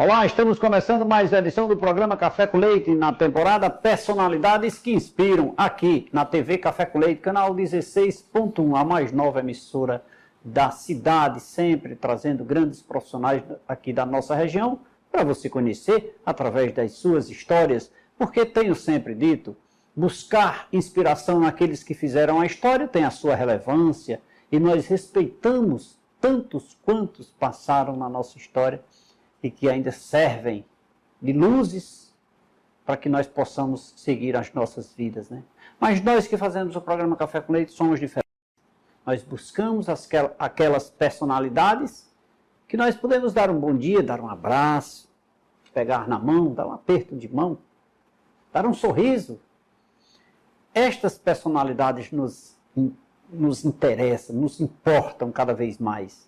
Olá, estamos começando mais uma edição do programa Café com Leite, na temporada Personalidades que Inspiram, aqui na TV Café com Leite, canal 16.1, a mais nova emissora da cidade, sempre trazendo grandes profissionais aqui da nossa região, para você conhecer através das suas histórias, porque tenho sempre dito, buscar inspiração naqueles que fizeram a história tem a sua relevância, e nós respeitamos tantos quantos passaram na nossa história, e que ainda servem de luzes para que nós possamos seguir as nossas vidas, né? Mas nós que fazemos o programa Café com Leite somos diferentes. Nós buscamos aquelas personalidades que nós podemos dar um bom dia, dar um abraço, pegar na mão, dar um aperto de mão, dar um sorriso. Estas personalidades nos interessam, nos importam cada vez mais.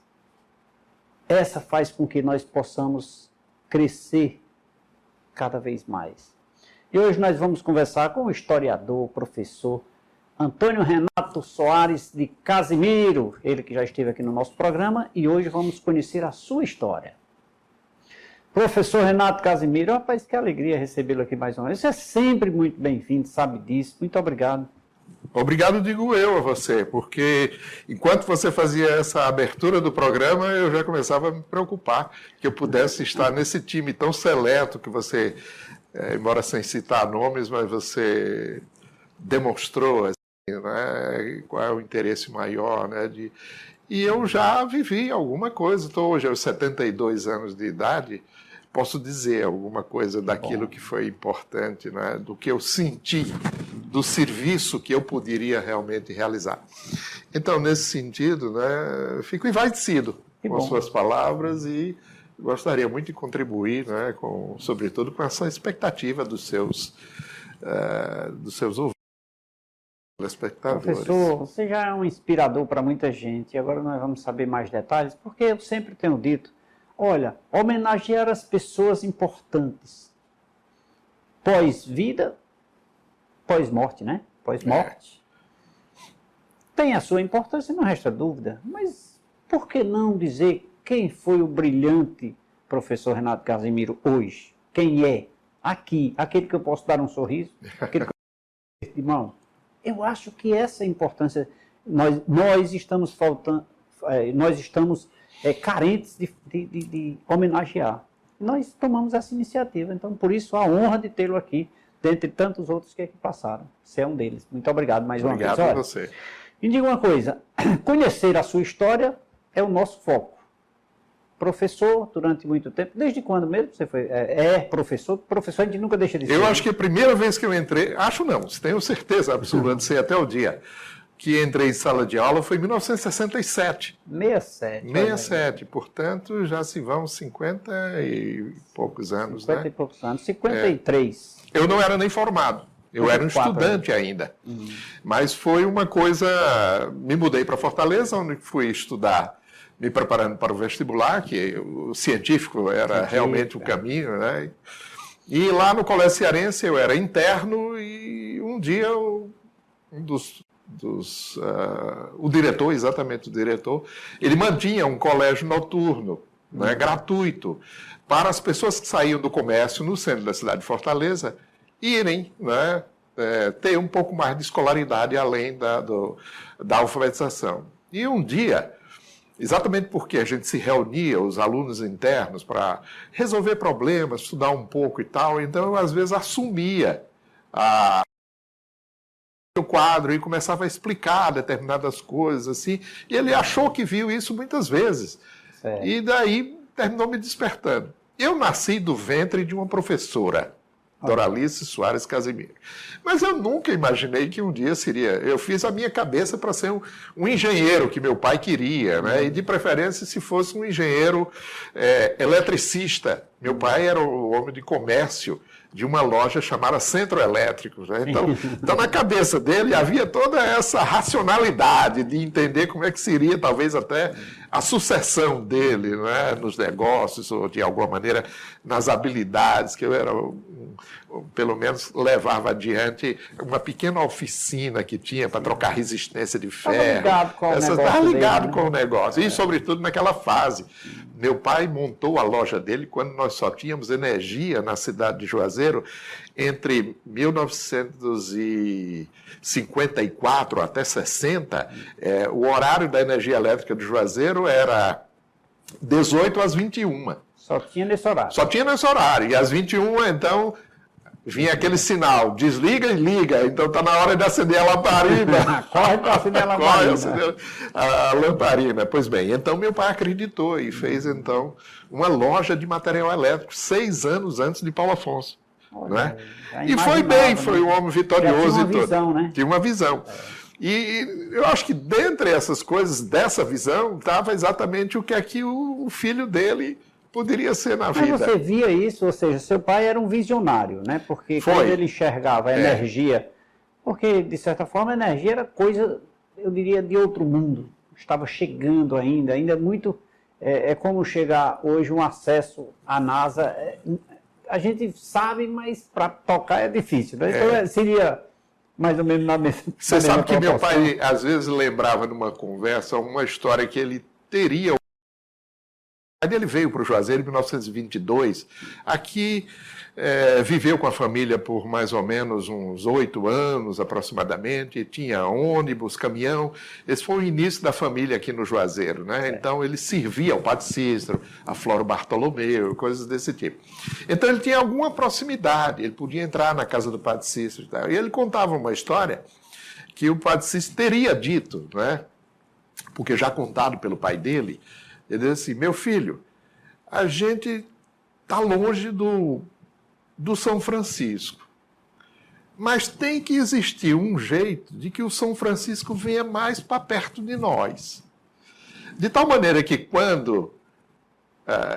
Essa faz com que nós possamos crescer cada vez mais. E hoje nós vamos conversar com o historiador, professor Antônio Renato Soares de Casimiro, ele que já esteve aqui no nosso programa, e hoje vamos conhecer a sua história. Professor Renato Casimiro, rapaz, que alegria recebê-lo aqui mais uma vez. Você é sempre muito bem-vindo, sabe disso. Muito obrigado. Obrigado, digo eu a você, porque enquanto você fazia essa abertura do programa, eu já começava a me preocupar que eu pudesse estar nesse time tão seleto que você, embora sem citar nomes, mas você demonstrou assim, né, qual é o interesse maior, né, e eu já vivi alguma coisa, estou hoje aos 72 anos de idade, posso dizer alguma coisa daquilo que foi importante, né, do que eu senti, do serviço que eu poderia realmente realizar. Então, nesse sentido, né, fico envaidecido com as suas palavras e gostaria muito de contribuir, né, sobretudo com essa expectativa dos seus ouvintes, espectadores. Professor, você já é um inspirador para muita gente, e agora nós vamos saber mais detalhes, porque eu sempre tenho dito, olha, homenagear as pessoas importantes, pós-vida, pós-morte, né? Pós-morte. Tem a sua importância, não resta dúvida. Mas por que não dizer quem foi o brilhante professor Renato Casimiro hoje? Quem é? Aqui. Aquele que eu posso dar um sorriso? Aquele que eu posso de mão? Eu acho que essa importância... Nós estamos faltando... nós estamos carentes de homenagear. Nós tomamos essa iniciativa. Então, por isso, a honra de tê-lo aqui, dentre tantos outros que aqui passaram. Você é um deles. Muito obrigado mais uma vez. Obrigado a você. Me diga uma coisa, conhecer a sua história é o nosso foco. Professor durante muito tempo, desde quando mesmo você foi? Professor? Professor a gente nunca deixa de ser. Eu acho que a primeira vez que eu entrei, acho não, tenho certeza absoluta, sei até o dia, que entrei em sala de aula foi em 1967. 67, portanto, já se vão 50 e poucos anos, 50 e poucos anos, 53. Eu não era nem formado, eu era um estudante ainda. Mas foi uma coisa... Me mudei para Fortaleza, onde fui estudar, me preparando para o vestibular, que o científico era realmente o caminho, né? E lá no Colégio Cearense eu era interno e um dia o diretor, exatamente o diretor, ele mantinha um colégio noturno, né, gratuito, para as pessoas que saíam do comércio no centro da cidade de Fortaleza irem, né, ter um pouco mais de escolaridade além da alfabetização. E um dia, exatamente porque a gente se reunia, os alunos internos, para resolver problemas, estudar um pouco e tal, então eu às vezes assumia o quadro e começava a explicar determinadas coisas, assim, e ele achou que viu isso muitas vezes. Certo. E daí terminou me despertando. Eu nasci do ventre de uma professora, Doralice Soares Casimiro. Mas eu nunca imaginei que um dia seria... Eu fiz a minha cabeça para ser um engenheiro que meu pai queria, né? E de preferência se fosse um engenheiro eletricista. Meu pai era o homem de comércio de uma loja chamada Centro Elétrico. Né? Então, na cabeça dele havia toda essa racionalidade de entender como é que seria, talvez até, a sucessão dele, né? Nos negócios, ou de alguma maneira nas habilidades, que eu era, pelo menos, levava adiante uma pequena oficina que tinha para trocar resistência de ferro. Estava ligado com o negócio. E, sobretudo, naquela fase. Meu pai montou a loja dele quando nós nós só tínhamos energia na cidade de Juazeiro entre 1954 até 60, o horário da energia elétrica de Juazeiro era 18 às 21. Só tinha nesse horário. Só tinha nesse horário. E às 21, então, vinha aquele sinal, desliga e liga. Então está na hora de acender a lamparina. Corre para acender a lamparina. Corre acender a lamparina. Pois bem, então meu pai acreditou e fez, então, uma loja de material elétrico 6 anos antes de Paulo Afonso. Olha, né? E foi bem, foi um homem vitorioso. Tinha uma visão, né? Tinha uma visão. E eu acho que dentre essas coisas, dessa visão, estava exatamente o que aqui o filho dele poderia ser na vida. Mas você via isso, ou seja, seu pai era um visionário, né? Porque quando ele enxergava a energia, porque de certa forma a energia era coisa, eu diria, de outro mundo. Estava chegando ainda muito, é como chegar hoje um acesso à NASA. A gente sabe, mas para tocar é difícil, né? Então seria mais ou menos na mesma. Você sabe que meu pai às vezes lembrava numa conversa uma história que ele teria. Ele veio para o Juazeiro em 1922, aqui viveu com a família por mais ou menos uns 8 anos aproximadamente, tinha ônibus, caminhão, esse foi o início da família aqui no Juazeiro, né? Então ele servia ao Padre Cícero, a Floro Bartolomeu, coisas desse tipo. Então ele tinha alguma proximidade, ele podia entrar na casa do Padre Cícero e tal. E ele contava uma história que o Padre Cícero teria dito, né? Porque já contado pelo pai dele, ele disse assim, meu filho, a gente está longe do São Francisco, mas tem que existir um jeito de que o São Francisco venha mais para perto de nós. De tal maneira que quando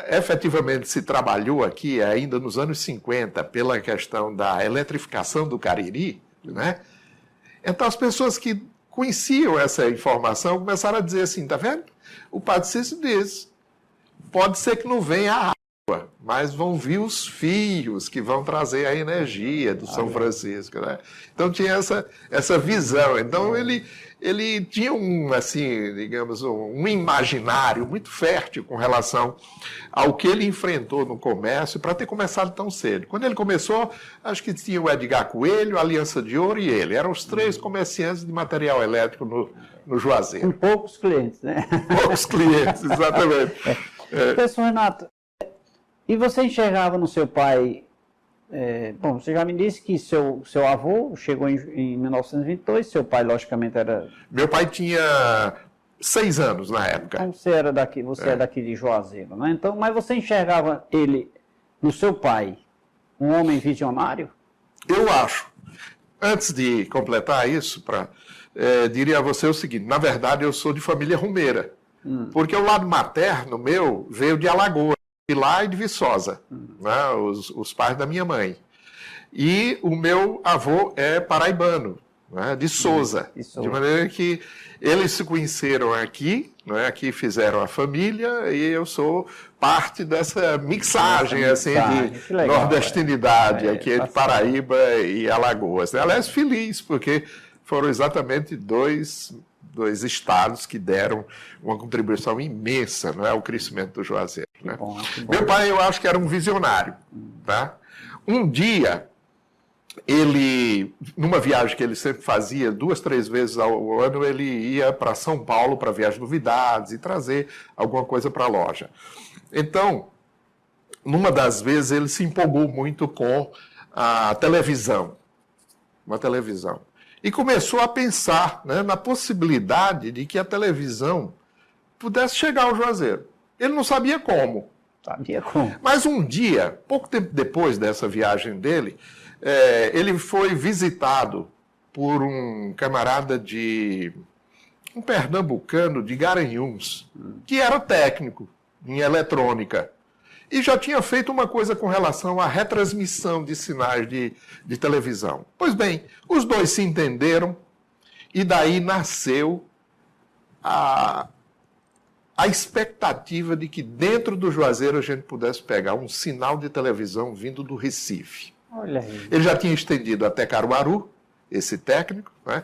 efetivamente se trabalhou aqui, ainda nos anos 50, pela questão da eletrificação do Cariri, né? Então as pessoas que conheciam essa informação começaram a dizer assim, tá vendo? O Padre Cícero diz, pode ser que não venha a água, mas vão vir os fios que vão trazer a energia do São Francisco, né? Então tinha essa visão. Então ele tinha assim, digamos, um imaginário muito fértil com relação ao que ele enfrentou no comércio para ter começado tão cedo. Quando ele começou, acho que tinha o Edgar Coelho, a Aliança de Ouro e ele. Eram os 3 comerciantes de material elétrico no Juazeiro. Com poucos clientes, né? Poucos clientes, exatamente. Professor Renato, e você enxergava no seu pai... bom, você já me disse que seu avô chegou em 1922, seu pai, logicamente, era... Meu pai tinha 6 anos na época. Então você era daqui, é daqui de Juazeiro, né? Então, mas você enxergava ele, no seu pai, um homem visionário? Eu acho. Antes de completar isso, diria a você o seguinte, na verdade eu sou de família rumeira, porque o lado materno meu veio de Alagoas, de lá e de Viçosa, né, os pais da minha mãe. E o meu avô é paraibano, né, de Sousa, de maneira que eles se conheceram aqui, né, aqui fizeram a família, e eu sou parte dessa mixagem assim, de nordestinidade aqui entre Paraíba e Alagoas. Aliás, feliz, porque foram exatamente dois estados que deram uma contribuição imensa, não é, ao crescimento do Juazeiro. Né? Bom. Meu pai, eu acho que era um visionário. Tá? Um dia, ele, numa viagem que ele sempre fazia, 2, 3 vezes ao ano, ele ia para São Paulo para ver as novidades e trazer alguma coisa para a loja. Então, numa das vezes, ele se empolgou muito com a televisão. Uma televisão. E começou a pensar, né, na possibilidade de que a televisão pudesse chegar ao Juazeiro. Ele não sabia como. Mas um dia, pouco tempo depois dessa viagem dele, ele foi visitado por um camarada um pernambucano de Garanhuns, que era técnico em eletrônica. E já tinha feito uma coisa com relação à retransmissão de sinais de televisão. Pois bem, os dois se entenderam e daí nasceu a expectativa de que dentro do Juazeiro a gente pudesse pegar um sinal de televisão vindo do Recife. Olha aí. Ele já tinha estendido até Caruaru, esse técnico, né?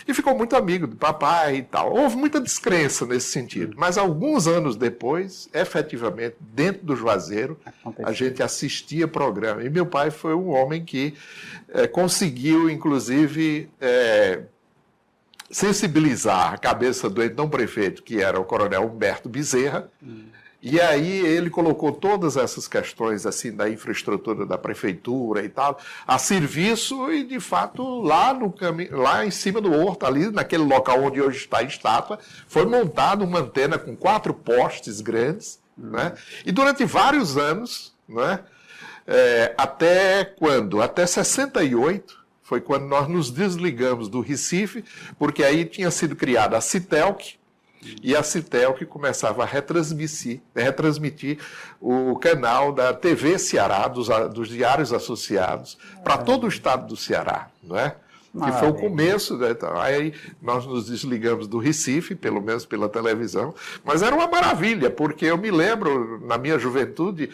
e ficou muito amigo do papai e tal. Houve muita descrença nesse sentido, mas alguns anos depois, efetivamente, dentro do Juazeiro, a gente assistia programa. E meu pai foi um homem que conseguiu, inclusive, sensibilizar a cabeça do então prefeito, que era o coronel Humberto Bezerra, e aí ele colocou todas essas questões assim da infraestrutura da prefeitura e tal a serviço e, de fato, lá em cima do horto, ali naquele local onde hoje está a estátua, foi montada uma antena com 4 postes grandes, né? E durante vários anos, né? Até quando? Até 68, foi quando nós nos desligamos do Recife, porque aí tinha sido criada a Citelc, e a Citelc começava a retransmitir o canal da TV Ceará, dos diários associados, para todo o estado do Ceará, não é? Que foi o começo, né? Aí nós nos desligamos do Recife, pelo menos pela televisão, mas era uma maravilha, porque eu me lembro, na minha juventude,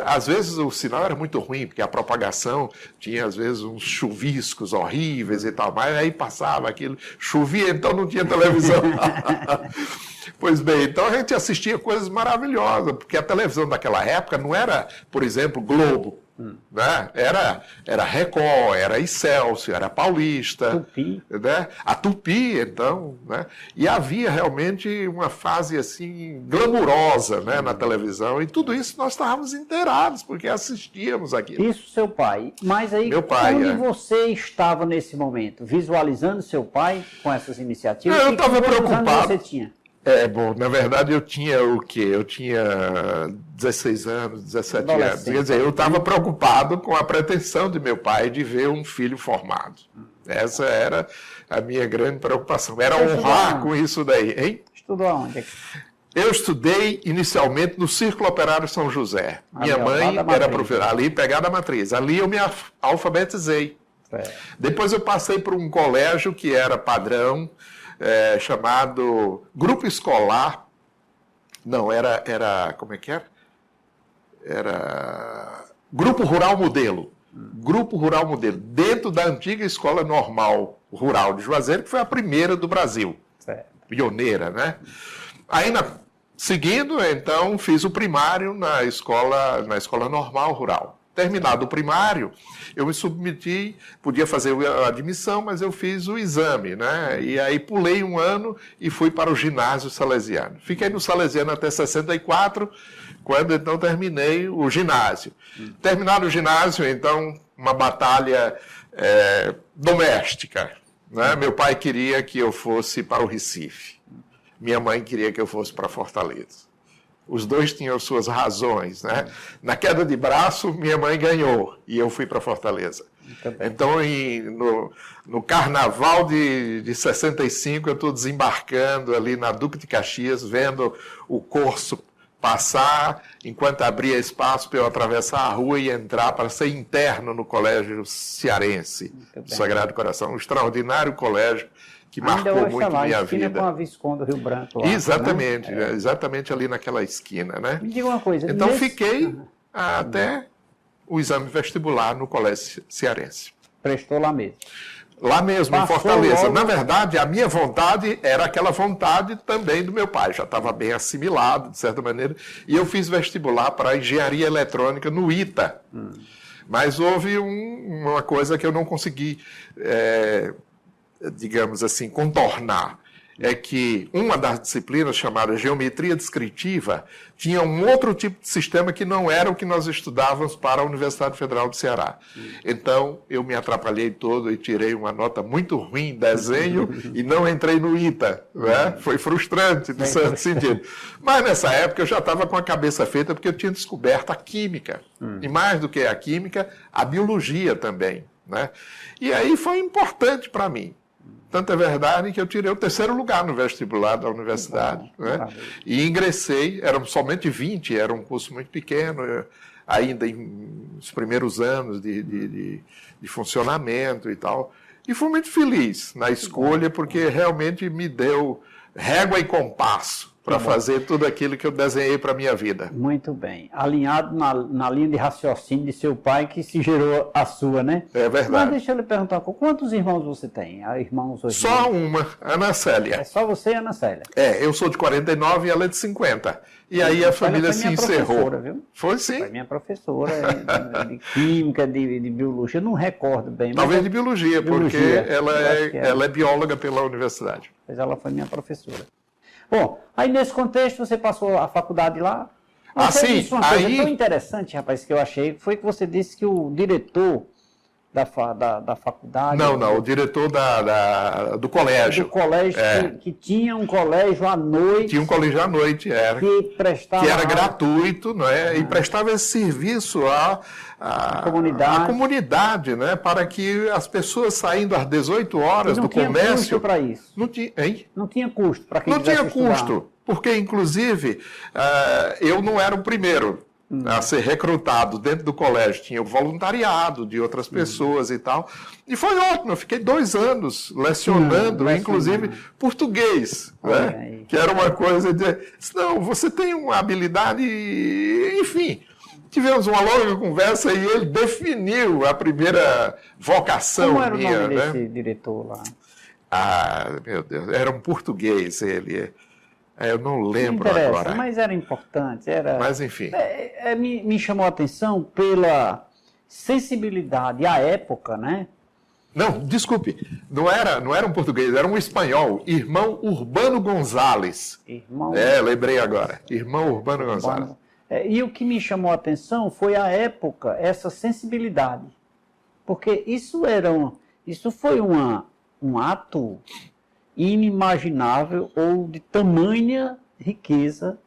às vezes o sinal era muito ruim, porque a propagação tinha, às vezes, uns chuviscos horríveis e tal, mas aí passava aquilo, chovia, então não tinha televisão. Pois bem, então a gente assistia coisas maravilhosas, porque a televisão daquela época não era, por exemplo, Globo. Né? Era Record, era Excelsior, era Paulista, Tupi. Né? A Tupi, então, né? E havia realmente uma fase assim glamurosa, né, na televisão, e tudo isso nós estávamos inteirados, porque assistíamos aquilo. Isso, seu pai. Mas aí, Meu pai, onde você estava nesse momento? Visualizando seu pai com essas iniciativas? Eu estava preocupado. Você tinha? Bom, na verdade eu tinha o quê? Eu tinha 16 anos, 17 anos. Quer dizer, eu estava preocupado com a pretensão de meu pai de ver um filho formado. Essa era a minha grande preocupação. Era honrar com isso daí, hein? Estudou aonde? Eu estudei inicialmente no Círculo Operário São José. Minha mãe era professora, ali pegada a matriz. Ali eu me alfabetizei. Depois eu passei por um colégio que era padrão, chamado Grupo Escolar, não, era, como é que era? Era Grupo Rural Modelo, Grupo Rural Modelo, dentro da antiga Escola Normal Rural de Juazeiro, que foi a primeira do Brasil, pioneira, né? Aí, seguindo, então, fiz o primário na escola Normal Rural. Terminado o primário, eu me submeti, podia fazer a admissão, mas eu fiz o exame, né? E aí pulei um ano e fui para o ginásio salesiano. Fiquei no salesiano até 64, quando então terminei o ginásio. Terminado o ginásio, então, uma batalha doméstica, né? Meu pai queria que eu fosse para o Recife. Minha mãe queria que eu fosse para Fortaleza. Os dois tinham suas razões, né? Na queda de braço, minha mãe ganhou e eu fui para Fortaleza. Então, no carnaval de 65, eu estou desembarcando ali na Duque de Caxias, vendo o curso passar, enquanto abria espaço para eu atravessar a rua e entrar para ser interno no Colégio Cearense, do Sagrado Coração. Um extraordinário colégio que marcou muito minha vida. Com a Visconde do Rio Branco. Lá, exatamente, né? Exatamente ali naquela esquina, né? Me diga uma coisa. Então fiquei até o exame vestibular no Colégio Cearense. Prestou lá mesmo? Lá mesmo, em Fortaleza. Na verdade, a minha vontade era aquela vontade também do meu pai. Já estava bem assimilado, de certa maneira. E eu fiz vestibular para engenharia eletrônica no ITA. Mas houve uma coisa que eu não consegui, digamos assim, contornar. É que uma das disciplinas, chamada geometria descritiva, tinha um outro tipo de sistema que não era o que nós estudávamos para a Universidade Federal do Ceará. Então, eu me atrapalhei todo e tirei uma nota muito ruim em desenho e não entrei no ITA. Né? Foi frustrante, no certo sentido. Mas, nessa época, eu já estava com a cabeça feita porque eu tinha descoberto a química. E, mais do que a química, a biologia também. Né? E aí foi importante para mim. Tanto é verdade que eu tirei o 3º lugar no vestibular da universidade. Né? E ingressei, eram somente 20, era um curso muito pequeno, ainda nos primeiros anos de funcionamento e tal. E fui muito feliz na escolha, porque realmente me deu régua e compasso para fazer tudo aquilo que eu desenhei para a minha vida. Muito bem. Alinhado na linha de raciocínio de seu pai, que se gerou a sua, né? É verdade. Mas deixa eu lhe perguntar, quantos irmãos você tem? Irmãos hoje? Só uma, Ana Célia. É só você e a Ana Célia. Eu sou de 49 e ela é de 50. E aí a família se encerrou. Viu? Foi sim. Foi minha professora de química, de biologia, eu não recordo bem. Talvez de biologia, porque ela é bióloga pela universidade. Mas ela foi minha professora. Bom, aí nesse contexto você passou a faculdade lá. Você disse uma coisa tão interessante, rapaz, que eu achei, foi que você disse que o diretor da faculdade... Não, o diretor do colégio. Do colégio, que tinha um colégio à noite... Tinha um colégio à noite, que era gratuito, não é? E prestava esse serviço à comunidade, né? Para que as pessoas saindo às 18 horas do comércio... Não tinha custo para isso. Não tinha custo para quem quisesse estudar. Não tinha custo, porque, inclusive, eu não era o primeiro a ser recrutado dentro do colégio. Tinha o voluntariado de outras pessoas e tal. E foi ótimo, eu fiquei 2 anos lecionando, inclusive português, né? Que era uma coisa de... Não, você tem uma habilidade... Enfim, tivemos uma longa conversa e ele definiu a primeira vocação minha. Como era o nome desse diretor lá? Meu Deus, era um português ele... eu não lembro agora. Mas era importante. Mas, enfim. Me chamou a atenção pela sensibilidade à época, né? Não, desculpe. Não era um português, era um espanhol. Irmão Urbano Gonzalez. Lembrei agora. Irmão Urbano Gonzalez. E o que me chamou a atenção foi a época, essa sensibilidade. Porque isso foi um ato inimaginável ou de tamanha riqueza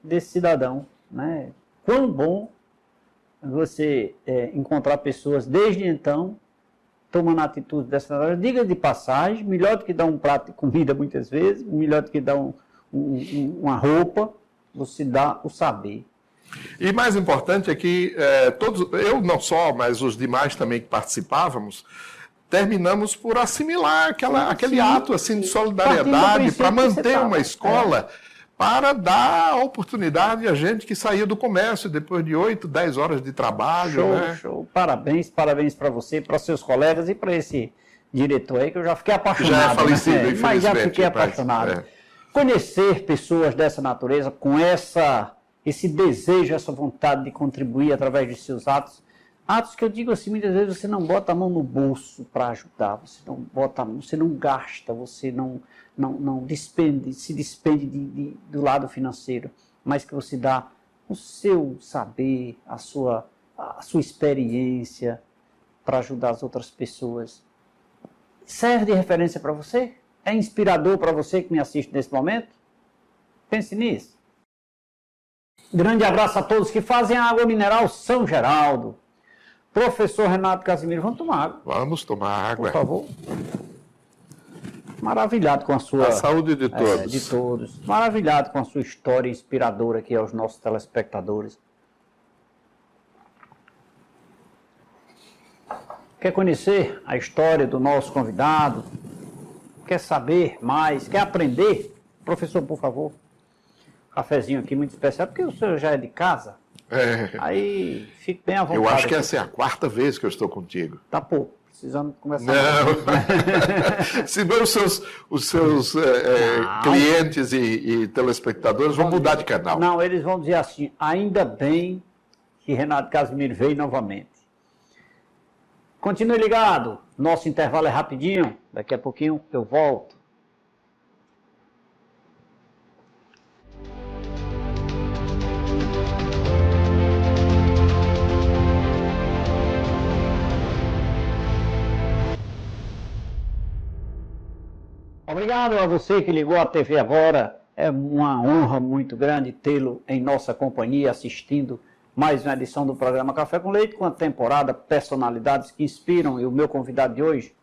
desse cidadão, né? Quão bom você encontrar pessoas desde então tomando atitude dessa natureza. Diga de passagem, melhor do que dar um prato de comida muitas vezes, melhor do que dar uma roupa, você dá o saber. E mais importante é que eu não só, mas os demais também que participávamos, terminamos por assimilar aquele ato assim, de solidariedade para manter uma escola, para dar a oportunidade a gente que saía do comércio depois de 8, 10 horas de trabalho. Show. Parabéns para você, para seus colegas e para esse diretor aí, que eu já fiquei apaixonado. Já é falecido, infelizmente. Mas já fiquei apaixonado. Conhecer pessoas dessa natureza, com esse desejo, essa vontade de contribuir através de seus atos, atos que eu digo assim, muitas vezes você não bota a mão no bolso para ajudar, você não gasta, você não se despende do lado financeiro, mas que você dá o seu saber, a sua experiência para ajudar as outras pessoas. Serve de referência para você? É inspirador para você que me assiste nesse momento? Pense nisso. Grande abraço a todos que fazem a água mineral São Geraldo. Professor Renato Casimiro, vamos tomar água. Vamos tomar água. Por favor. Maravilhado com a sua... A saúde de todos. De todos. Maravilhado com a sua história inspiradora aqui aos nossos telespectadores. Quer conhecer a história do nosso convidado? Quer saber mais? Quer aprender? Professor, por favor. Cafezinho aqui muito especial, porque o senhor já é de casa. Aí, fique bem à vontade. Eu acho que essa é a 4ª vez que eu estou contigo. Tá pouco. Precisamos conversar. Não. Senão os seus clientes e telespectadores vão mudar de canal. Não, eles vão dizer assim, ainda bem que Renato Casimiro veio novamente. Continue ligado. Nosso intervalo é rapidinho. Daqui a pouquinho eu volto. Obrigado a você que ligou a TV agora. É uma honra muito grande tê-lo em nossa companhia, assistindo mais uma edição do programa Café com Leite, com a temporada Personalidades que Inspiram. E o meu convidado de hoje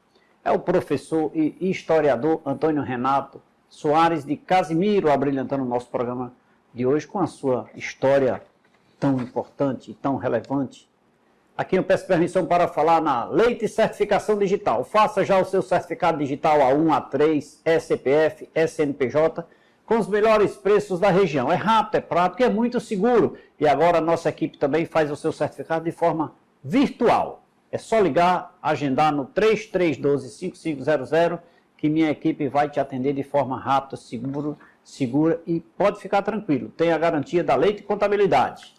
é o professor e historiador Antônio Renato Soares de Casimiro, abrilhantando o nosso programa de hoje com a sua história tão importante e tão relevante. Aqui eu peço permissão para falar na Leite Certificação Digital. Faça já o seu certificado digital A1, A3, SCPF, SNPJ, com os melhores preços da região. É rápido, é prático e é muito seguro. E agora a nossa equipe também faz o seu certificado de forma virtual. É só ligar, agendar no 3312-5500, que minha equipe vai te atender de forma rápida, segura e pode ficar tranquilo. Tem a garantia da Leite Contabilidade.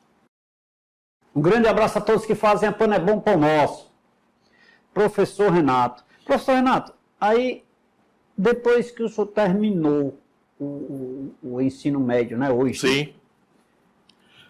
Um grande abraço a todos que fazem a Pão é Bom Pão Nosso. Professor Renato. Professor Renato, aí depois que o senhor terminou o ensino médio, né, hoje? Sim.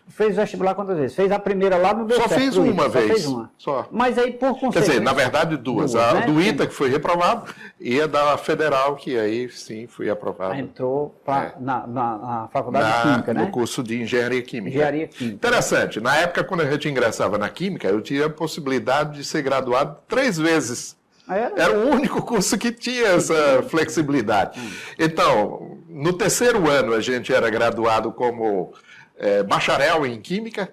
Fez vestibular quantas vezes? Fez a primeira lá no Só fiz uma vez. Fez uma. Só. Mas aí por consequência... Quer dizer, na verdade duas. A né? do ITA, que foi reprovado, e a da Federal, que aí sim fui aprovado. Entrou na Faculdade de Química, né? No curso de Engenharia Química. Engenharia Química. Interessante. Na época, quando a gente ingressava na Química, eu tinha a possibilidade de ser graduado 3 vezes. Era o único curso que tinha essa flexibilidade. Então, no terceiro ano a gente era graduado como bacharel em Química.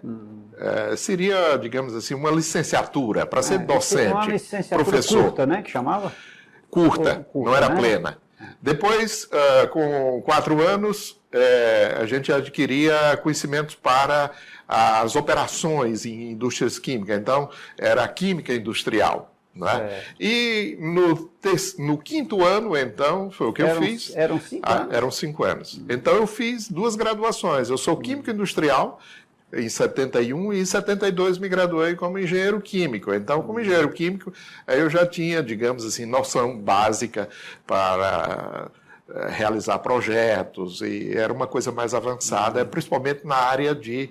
Seria, digamos assim, uma licenciatura para ser docente, uma licenciatura professor. Curta, né, que chamava? Curta, não era né? plena. Depois, com 4 anos, a gente adquiria conhecimentos para as operações em indústrias químicas. Então, era química industrial. Né? E no quinto ano, então, foi o que eu fiz. Eram 5 anos? Eram 5 anos. Então, eu fiz 2 graduações. Eu sou químico industrial em 71 e em 72 me graduei como engenheiro químico. Então, como engenheiro químico, eu já tinha, digamos assim, noção básica para realizar projetos, e era uma coisa mais avançada, principalmente na área de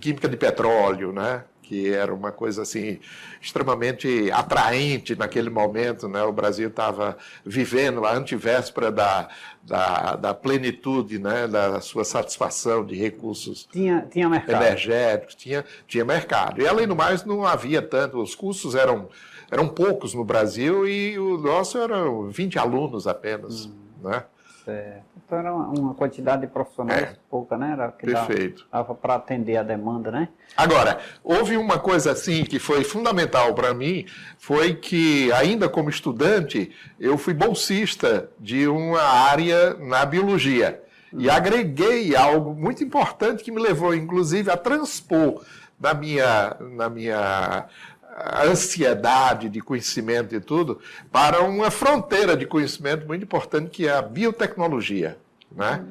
química de petróleo, né? Que era uma coisa assim extremamente atraente naquele momento, né? O Brasil estava vivendo a antivéspera da plenitude, né? Da sua satisfação de recursos tinha mercado. Energéticos, tinha mercado. E além do mais, não havia tanto, os cursos eram poucos no Brasil e o nosso eram 20 alunos apenas, né? Certo. Então era uma quantidade de profissionais pouca, né? Era que perfeito. Dava para atender a demanda, né? Agora, houve uma coisa assim que foi fundamental para mim, foi que ainda como estudante, eu fui bolsista de uma área na biologia. E agreguei algo muito importante que me levou, inclusive, a transpor na minha ansiedade de conhecimento e tudo, para uma fronteira de conhecimento muito importante, que é a biotecnologia, né?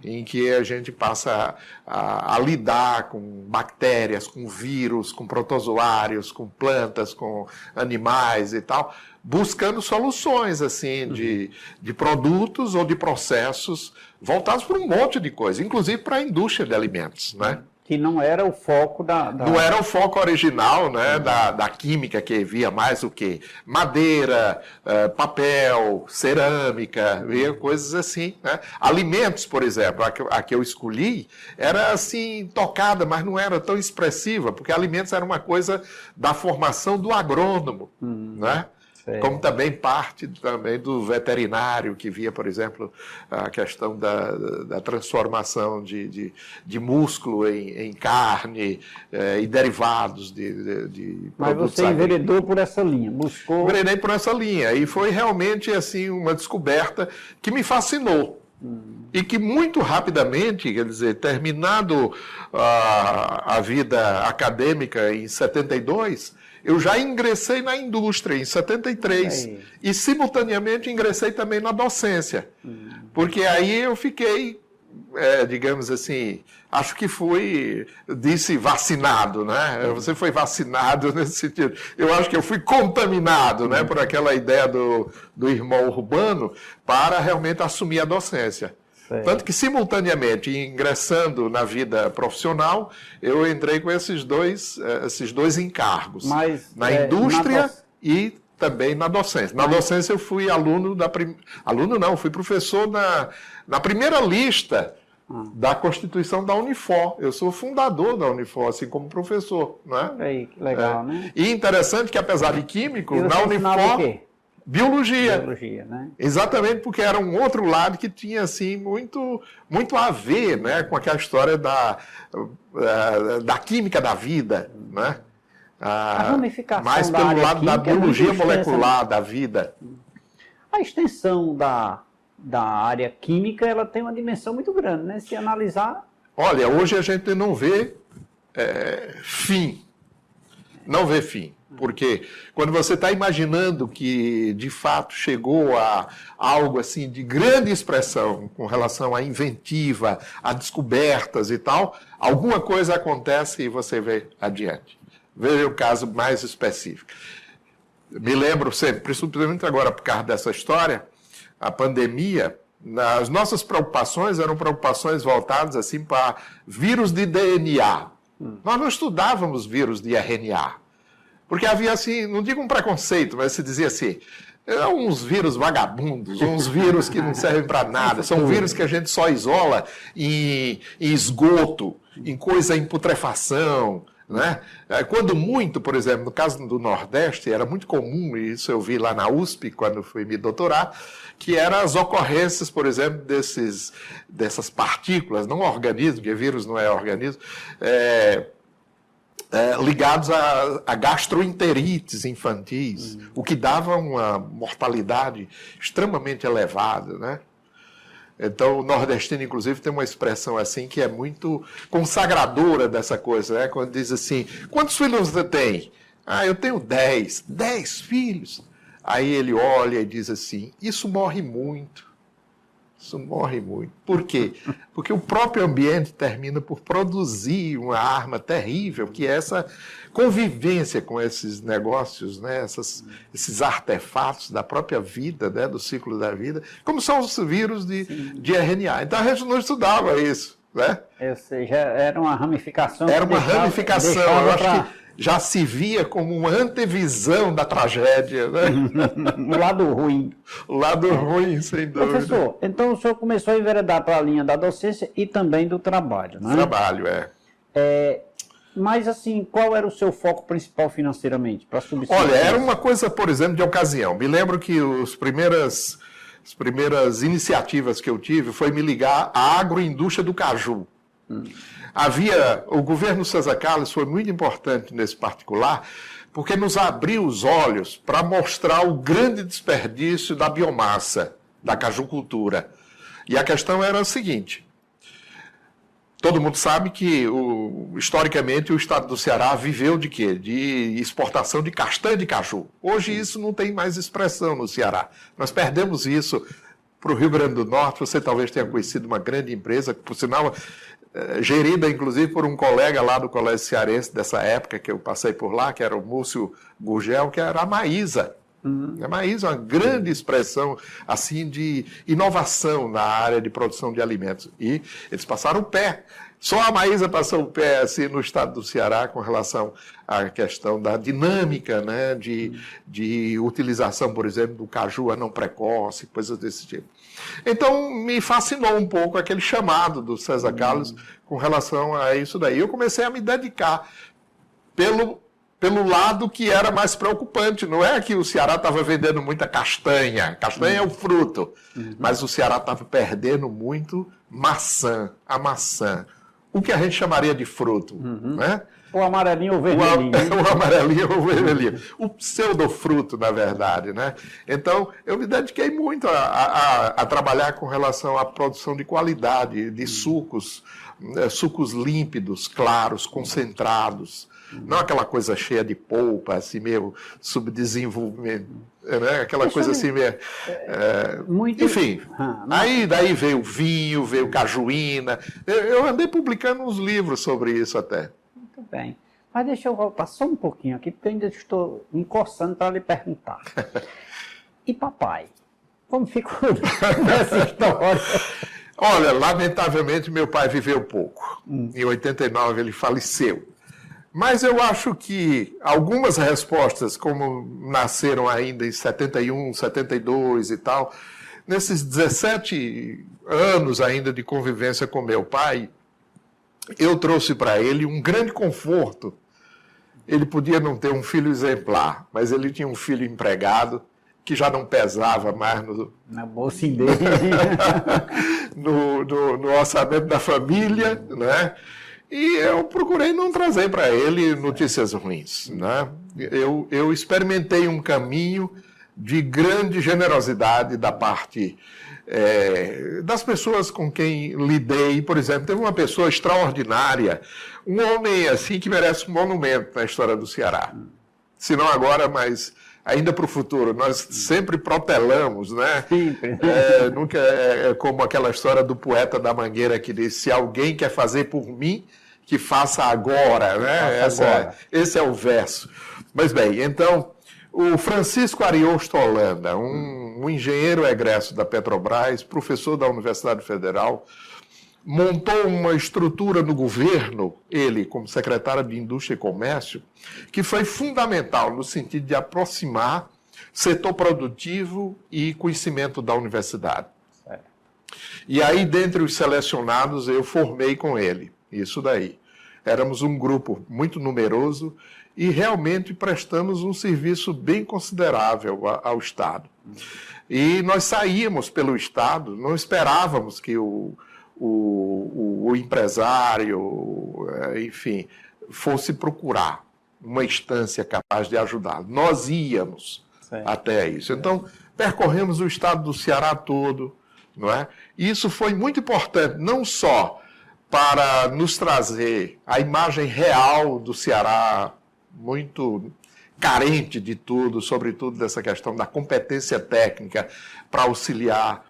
Em que a gente passa a lidar com bactérias, com vírus, com protozoários, com plantas, com animais e tal, buscando soluções assim de produtos ou de processos voltados para um monte de coisa, inclusive para a indústria de alimentos, né? Que não era o foco Não era o foco original, né, da química, que via mais o quê? Madeira, papel, cerâmica, via coisas assim, né? Alimentos, por exemplo, a que eu escolhi, era assim, tocada, mas não era tão expressiva, porque alimentos era uma coisa da formação do agrônomo, né? Como também parte também do veterinário, que via, por exemplo, a questão da transformação de músculo em carne e derivados de Mas produtos você enveredou por essa linha, buscou... Enveredei por essa linha, e foi realmente assim, uma descoberta que me fascinou. E que muito rapidamente, quer dizer, terminado a vida acadêmica em 72... eu já ingressei na indústria em 73 e, simultaneamente, ingressei também na docência. Porque aí eu fiquei, digamos assim, acho que disse vacinado, né? Você foi vacinado nesse sentido. Eu acho que eu fui contaminado, né, por aquela ideia do irmão urbano para realmente assumir a docência. Tanto que, simultaneamente, ingressando na vida profissional, eu entrei com esses dois encargos. Na indústria e também na docência. Na docência eu fui fui professor na primeira lista da Constituição da Unifor. Eu sou fundador da Unifor, assim como professor. Né? Aí, que legal, né? E interessante que, apesar de químico, na Unifor... o quê? Biologia. Biologia, né? Exatamente, porque era um outro lado que tinha assim, muito a ver, né, com aquela história da química da vida, né? A ramificação mais pelo lado da biologia molecular da vida. A extensão da área química, ela tem uma dimensão muito grande, né? Se analisar... Olha, hoje a gente não vê fim. Não vê fim. Porque quando você está imaginando que, de fato, chegou a algo assim de grande expressão com relação à inventiva, a descobertas e tal, alguma coisa acontece e você vê adiante. Veja o caso mais específico. Me lembro sempre, principalmente agora por causa dessa história, a pandemia, as nossas preocupações eram preocupações voltadas assim para vírus de DNA. Nós não estudávamos vírus de RNA. Porque havia assim, não digo um preconceito, mas se dizia assim, uns vírus vagabundos, uns vírus que não servem para nada, são vírus que a gente só isola em esgoto, em coisa em putrefação, né? Quando muito, por exemplo, no caso do Nordeste, era muito comum, e isso eu vi lá na USP, quando fui me doutorar, que eram as ocorrências, por exemplo, dessas partículas, não organismos, porque vírus não é organismo, ligados a gastroenterites infantis, o que dava uma mortalidade extremamente elevada, né? Então, o nordestino, inclusive, tem uma expressão assim que é muito consagradora dessa coisa, né? Quando diz assim, quantos filhos você tem? Ah, eu tenho 10. 10 filhos? Aí ele olha e diz assim, isso morre muito. Isso morre muito. Por quê? Porque o próprio ambiente termina por produzir uma arma terrível, que é essa convivência com esses negócios, né? Esses artefatos da própria vida, né? Do ciclo da vida, como são os vírus de RNA. Então a gente não estudava isso, né? Ou seja, era uma ramificação. Era uma ramificação. Eu acho que já se via como uma antevisão da tragédia, né? O lado ruim. O lado ruim, sem dúvida. Professor, então o senhor começou a enveredar para a linha da docência e também do trabalho, né? Trabalho, Mas, assim, qual era o seu foco principal financeiramente para subsistir? Olha, era uma coisa, por exemplo, de ocasião. Me lembro que as primeiras iniciativas que eu tive foi me ligar à agroindústria do caju. O governo César Carlos foi muito importante nesse particular, porque nos abriu os olhos para mostrar o grande desperdício da biomassa, da cajucultura. E a questão era a seguinte, todo mundo sabe que, historicamente, o estado do Ceará viveu de quê? De exportação de castanha de caju. Hoje isso não tem mais expressão no Ceará. Nós perdemos isso para o Rio Grande do Norte. Você talvez tenha conhecido uma grande empresa, por sinal, gerida inclusive por um colega lá do Colégio Cearense dessa época que eu passei por lá, que era o Múcio Gurgel, que era a Maísa. A Maísa é uma grande expressão assim de inovação na área de produção de alimentos. E eles passaram o pé. Só a Maísa passou o pé assim, no estado do Ceará com relação à questão da dinâmica, né, de utilização, por exemplo, do caju anão precoce, coisas desse tipo. Então, me fascinou um pouco aquele chamado do César Carlos com relação a isso daí. Eu comecei a me dedicar pelo lado que era mais preocupante. Não é que o Ceará estava vendendo muita castanha. Castanha é o fruto. Mas o Ceará estava perdendo muito maçã. A maçã. O que a gente chamaria de fruto. Né? O amarelinho ou o vermelhinho. O amarelinho ou o vermelhinho. O pseudofruto, na verdade. Né? Então, eu me dediquei muito a trabalhar com relação à produção de qualidade, de sucos límpidos, claros, concentrados. Não aquela coisa cheia de polpa, assim, meio subdesenvolvimento, né? Aquela coisa assim meio... Enfim, daí veio o vinho, veio cajuína. Eu andei publicando uns livros sobre isso até. Muito bem. Mas deixa eu voltar só um pouquinho aqui, porque eu ainda estou me coçando para lhe perguntar. E papai? Como ficou nessa história? Olha, lamentavelmente meu pai viveu pouco. Em 89 ele faleceu. Mas eu acho que algumas respostas, como nasceram ainda em 71, 72 e tal, nesses 17 anos ainda de convivência com meu pai, eu trouxe para ele um grande conforto. Ele podia não ter um filho exemplar, mas ele tinha um filho empregado, que já não pesava mais na bolsa dele. no orçamento da família, né? E eu procurei não trazer para ele notícias ruins, né? Eu experimentei um caminho de grande generosidade da parte das pessoas com quem lidei. Por exemplo, teve uma pessoa extraordinária, um homem assim que merece um monumento na história do Ceará. Se não agora, mas ainda para o futuro. Nós sempre protelamos, né? Sempre. Nunca é como aquela história do poeta da Mangueira que diz: se alguém quer fazer por mim, que faça agora, né? Esse é o verso. Mas bem, então, o Francisco Ariosto Holanda, um engenheiro egresso da Petrobras, professor da Universidade Federal, montou uma estrutura no governo, ele como secretário de Indústria e Comércio, que foi fundamental no sentido de aproximar setor produtivo e conhecimento da universidade. E aí, dentre os selecionados, eu formei com ele, isso daí. Éramos um grupo muito numeroso e realmente prestamos um serviço bem considerável ao Estado. E nós saíamos pelo Estado, não esperávamos que o empresário, enfim, fosse procurar uma instância capaz de ajudar. Nós íamos até isso. Então, percorremos o estado do Ceará todo, não é? E isso foi muito importante, não só para nos trazer a imagem real do Ceará, muito carente de tudo, sobretudo dessa questão da competência técnica para auxiliar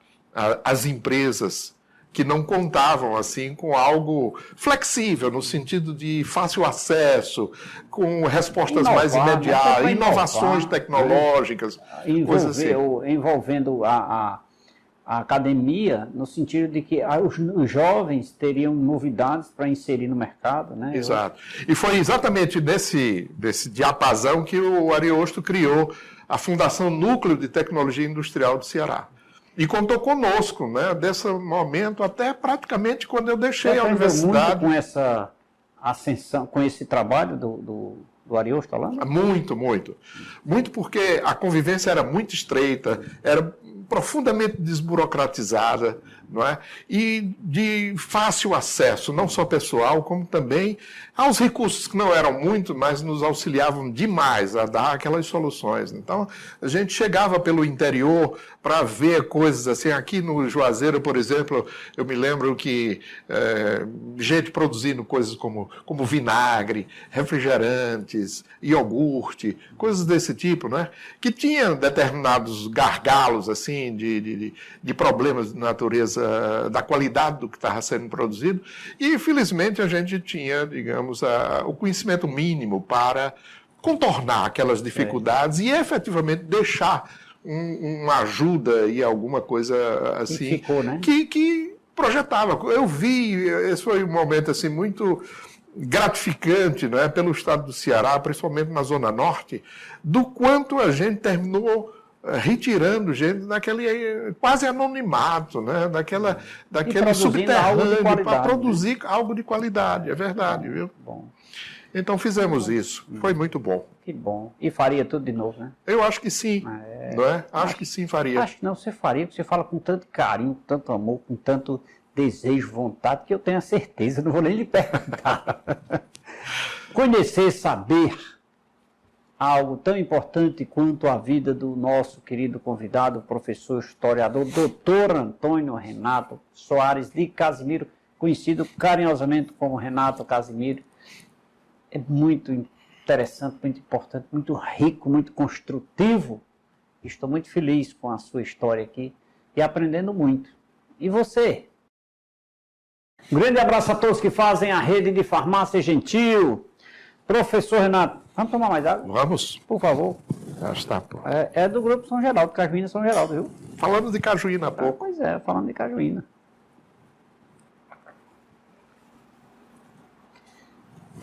as empresas que não contavam assim com algo flexível, no sentido de fácil acesso, com respostas mais imediatas, inovações tecnológicas, coisas assim. Envolvendo a academia, no sentido de que os jovens teriam novidades para inserir no mercado, né? Exato. E foi exatamente desse diapasão que o Ariosto criou a Fundação Núcleo de Tecnologia Industrial do Ceará. E contou conosco, né, desse momento até praticamente quando eu deixei a universidade. Muito com essa ascensão, com esse trabalho do Ariosto Holanda? Muito, muito. Muito porque a convivência era muito estreita, era profundamente desburocratizada, não é? E de fácil acesso, não só pessoal, como também aos recursos que não eram muito, mas nos auxiliavam demais a dar aquelas soluções. Então, a gente chegava pelo interior para ver coisas assim. Aqui no Juazeiro, por exemplo, eu me lembro que gente produzindo coisas como vinagre, refrigerantes, iogurte, coisas desse tipo, né? Que tinham determinados gargalos assim, de problemas de natureza, da qualidade do que estava sendo produzido, e felizmente a gente tinha, digamos, o conhecimento mínimo para contornar aquelas dificuldades e efetivamente deixar uma ajuda e alguma coisa assim que ficou, né? que projetava. Eu vi, esse foi um momento assim muito gratificante, né, pelo estado do Ceará, principalmente na Zona Norte, do quanto a gente terminou retirando gente daquele quase anonimato, né? daquele subterrâneo para produzir algo de qualidade, é verdade, viu? Bom. Então fizemos isso, foi muito bom. Que bom. E faria tudo de novo, né? Eu acho que sim, não é? Acho que sim faria. Acho que não, você faria, porque você fala com tanto carinho, com tanto amor, com tanto desejo, vontade, que eu tenho a certeza, não vou nem lhe perguntar. Conhecer, saber algo tão importante quanto a vida do nosso querido convidado, professor historiador, doutor Antônio Renato Soares de Casimiro, conhecido carinhosamente como Renato Casimiro. É muito interessante, muito importante, muito rico, muito construtivo. Estou muito feliz com a sua história aqui e aprendendo muito. E você? Um grande abraço a todos que fazem a rede de farmácia Gentil. Professor Renato, vamos tomar mais água? Vamos. Por favor. Já está, pô. É do Grupo São Geraldo, Cajuína São Geraldo, viu? Falando de Cajuína há pouco. Pois é, falando de Cajuína.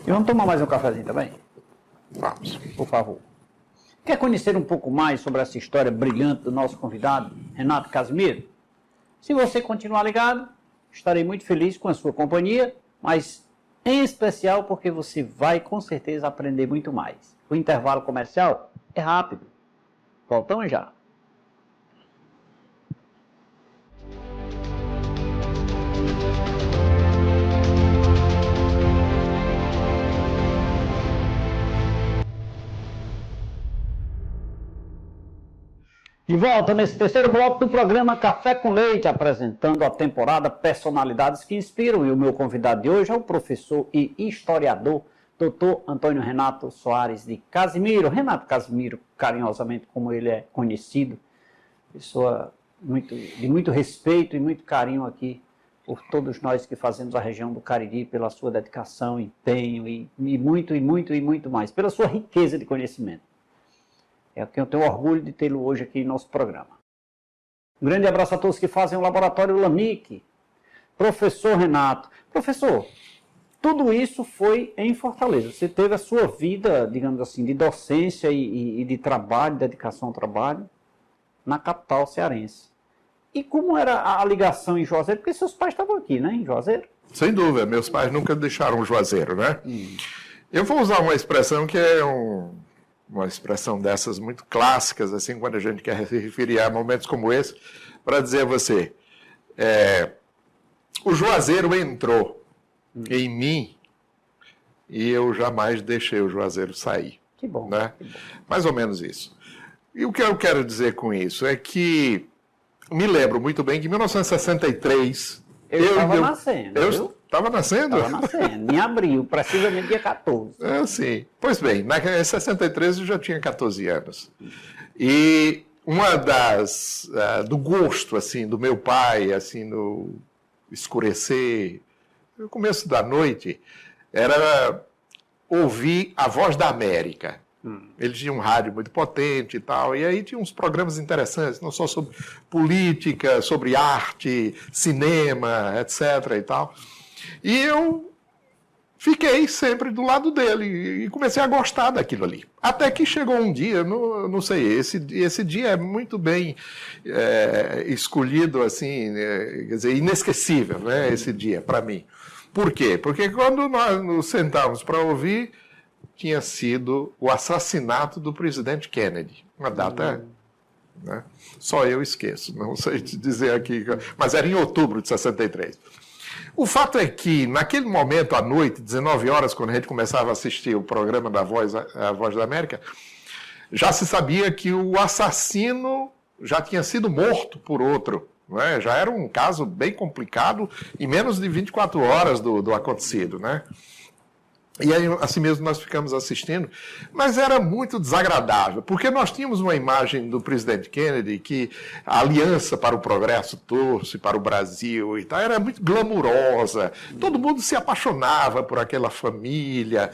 E vamos tomar mais um cafezinho também? Vamos. Por favor. Quer conhecer um pouco mais sobre essa história brilhante do nosso convidado, Renato Casimiro? Se você continuar ligado, estarei muito feliz com a sua companhia, mas em especial porque você vai com certeza aprender muito mais. O intervalo comercial é rápido. Voltamos já. De volta nesse terceiro bloco do programa Café com Leite, apresentando a temporada Personalidades que Inspiram. E o meu convidado de hoje é o professor e historiador, Dr. Antônio Renato Soares de Casimiro. Renato Casimiro, carinhosamente como ele é conhecido, pessoa de muito respeito e muito carinho aqui por todos nós que fazemos a região do Cariri, pela sua dedicação, empenho e muito mais, pela sua riqueza de conhecimento. É que eu tenho orgulho de tê-lo hoje aqui em nosso programa. Um grande abraço a todos que fazem o Laboratório Lamic. Professor Renato. Professor, tudo isso foi em Fortaleza. Você teve a sua vida, digamos assim, de docência e de trabalho, dedicação ao trabalho, na capital cearense. E como era a ligação em Juazeiro? Porque seus pais estavam aqui, né, em Juazeiro? Sem dúvida, meus pais nunca deixaram Juazeiro, né? Eu vou usar uma expressão que é uma expressão dessas muito clássicas, assim, quando a gente quer se referir a momentos como esse, para dizer a você, o Juazeiro entrou em mim e eu jamais deixei o Juazeiro sair. Que bom, né? Que bom. Mais ou menos isso. E o que eu quero dizer com isso é que me lembro muito bem que em 1963... Eu estava nascendo, eu estava nascendo? Estava nascendo, em abril, precisamente dia 14. Sim. Pois bem, em 63 eu já tinha 14 anos. E uma do gosto, assim, do meu pai, assim, no escurecer, no começo da noite, era ouvir a Voz da América. Ele tinha um rádio muito potente e tal, e aí tinha uns programas interessantes, não só sobre política, sobre arte, cinema, etc. e tal. E eu fiquei sempre do lado dele e comecei a gostar daquilo ali. Até que chegou um dia, não sei, esse dia é muito bem escolhido, assim, quer dizer, inesquecível, né, esse dia, para mim. Por quê? Porque quando nós nos sentávamos para ouvir, tinha sido o assassinato do presidente Kennedy. Uma data, né? Só eu esqueço, não sei te dizer aqui, mas era em outubro de 63. O fato é que, naquele momento, à noite, 19 horas, quando a gente começava a assistir o programa da A Voz da América, já se sabia que o assassino já tinha sido morto por outro. Não é? Já era um caso bem complicado, em menos de 24 horas do acontecido, né? E aí, assim mesmo, nós ficamos assistindo, mas era muito desagradável, porque nós tínhamos uma imagem do presidente Kennedy que a Aliança para o Progresso torce para o Brasil e tal, era muito glamurosa, todo mundo se apaixonava por aquela família,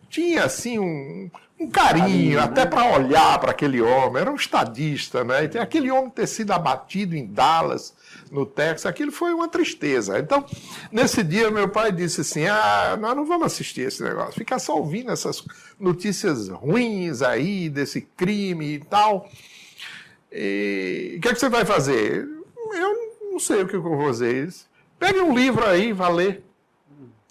tinha assim um carinho, até para olhar para aquele homem, era um estadista, né? E aquele homem ter sido abatido em Dallas, no Texas, aquilo foi uma tristeza. Então, nesse dia, meu pai disse assim, nós não vamos assistir esse negócio, ficar só ouvindo essas notícias ruins aí, desse crime e tal. E o que é que você vai fazer? Eu não sei o que eu vou fazer. Pegue um livro aí, vá ler.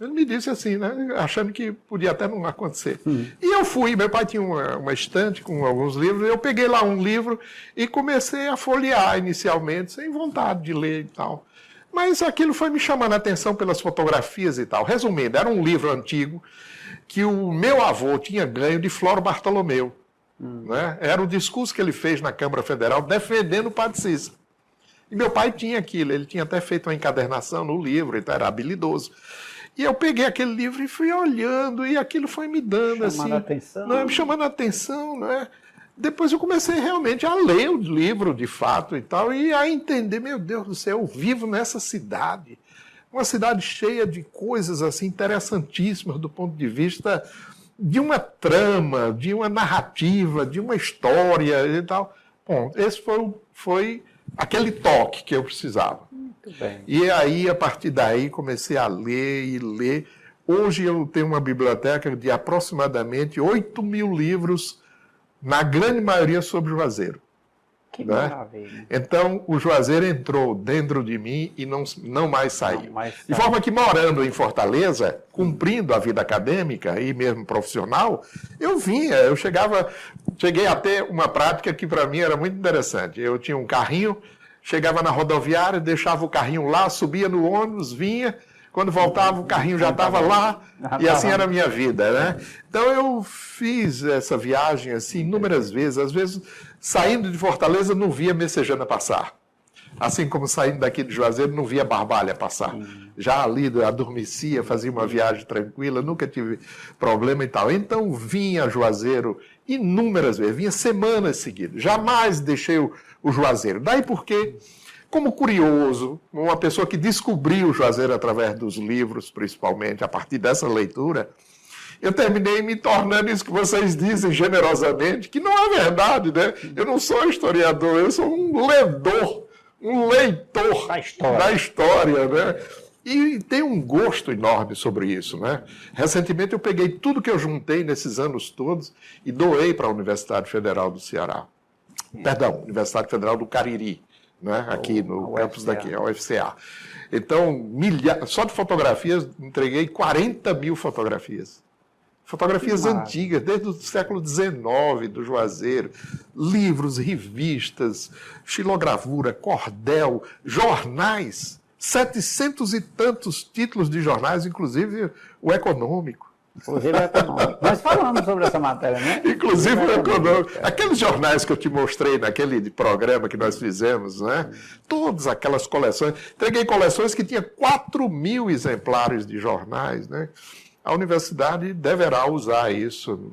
Ele me disse assim, né, achando que podia até não acontecer. E eu fui, meu pai tinha uma estante com alguns livros, eu peguei lá um livro e comecei a folhear inicialmente, sem vontade de ler e tal. Mas aquilo foi me chamando a atenção pelas fotografias e tal. Resumindo, era um livro antigo que o meu avô tinha ganho de Floro Bartolomeu. Né? Era o discurso que ele fez na Câmara Federal defendendo o Padre Cícero. E meu pai tinha aquilo, ele tinha até feito uma encadernação no livro, então era habilidoso. E eu peguei aquele livro e fui olhando, e aquilo foi me dando, chamando assim... atenção. Não, me chamando a atenção, né? Depois eu comecei realmente a ler o livro, de fato, e tal, e a entender, meu Deus do céu, eu vivo nessa cidade. Uma cidade cheia de coisas, assim, interessantíssimas do ponto de vista de uma trama, de uma narrativa, de uma história e tal. Bom, esse foi aquele toque que eu precisava. Muito bem. E aí, a partir daí, comecei a ler e ler. Hoje eu tenho uma biblioteca de aproximadamente 8.000 livros, na grande maioria sobre Juazeiro. Que né? maravilha. Então, o Juazeiro entrou dentro de mim e não mais saiu. Não mais saiu. De forma que, morando em Fortaleza, cumprindo a vida acadêmica e mesmo profissional, eu cheguei a ter uma prática que para mim era muito interessante. Eu tinha um carrinho, chegava na rodoviária, deixava o carrinho lá, subia no ônibus, vinha, quando voltava o carrinho já estava lá, e assim era a minha vida, né? Então eu fiz essa viagem assim inúmeras vezes. Às vezes, saindo de Fortaleza, não via Messejana passar. Assim como saindo daqui de Juazeiro, não via Barbalha passar. Já ali adormecia, fazia uma viagem tranquila, nunca tive problema e tal. Então vinha a Juazeiro inúmeras vezes, vinha semanas seguidas. Jamais deixei o Juazeiro. Daí porque, como curioso, uma pessoa que descobriu o Juazeiro através dos livros, principalmente, a partir dessa leitura, eu terminei me tornando isso que vocês dizem generosamente, que não é verdade, né? Eu não sou historiador, eu sou um ledor. Um leitor da história, né? E tem um gosto enorme sobre isso, né? Recentemente eu peguei tudo que eu juntei nesses anos todos e doei para a Universidade Federal do Ceará. Perdão, Universidade Federal do Cariri, né? Aqui no campus daqui, a UFCA. Então, só de fotografias, entreguei 40 mil fotografias. Fotografias antigas, desde o século XIX, do Juazeiro, livros, revistas, xilogravura, cordel, jornais, 700 e tantos títulos de jornais, inclusive o Econômico. Inclusive o Econômico. Nós falamos sobre essa matéria, né? Inclusive o Econômico. Aqueles jornais que eu te mostrei naquele programa que nós fizemos, né? Todas aquelas coleções. Entreguei coleções que tinha 4.000 exemplares de jornais, né? A universidade deverá usar isso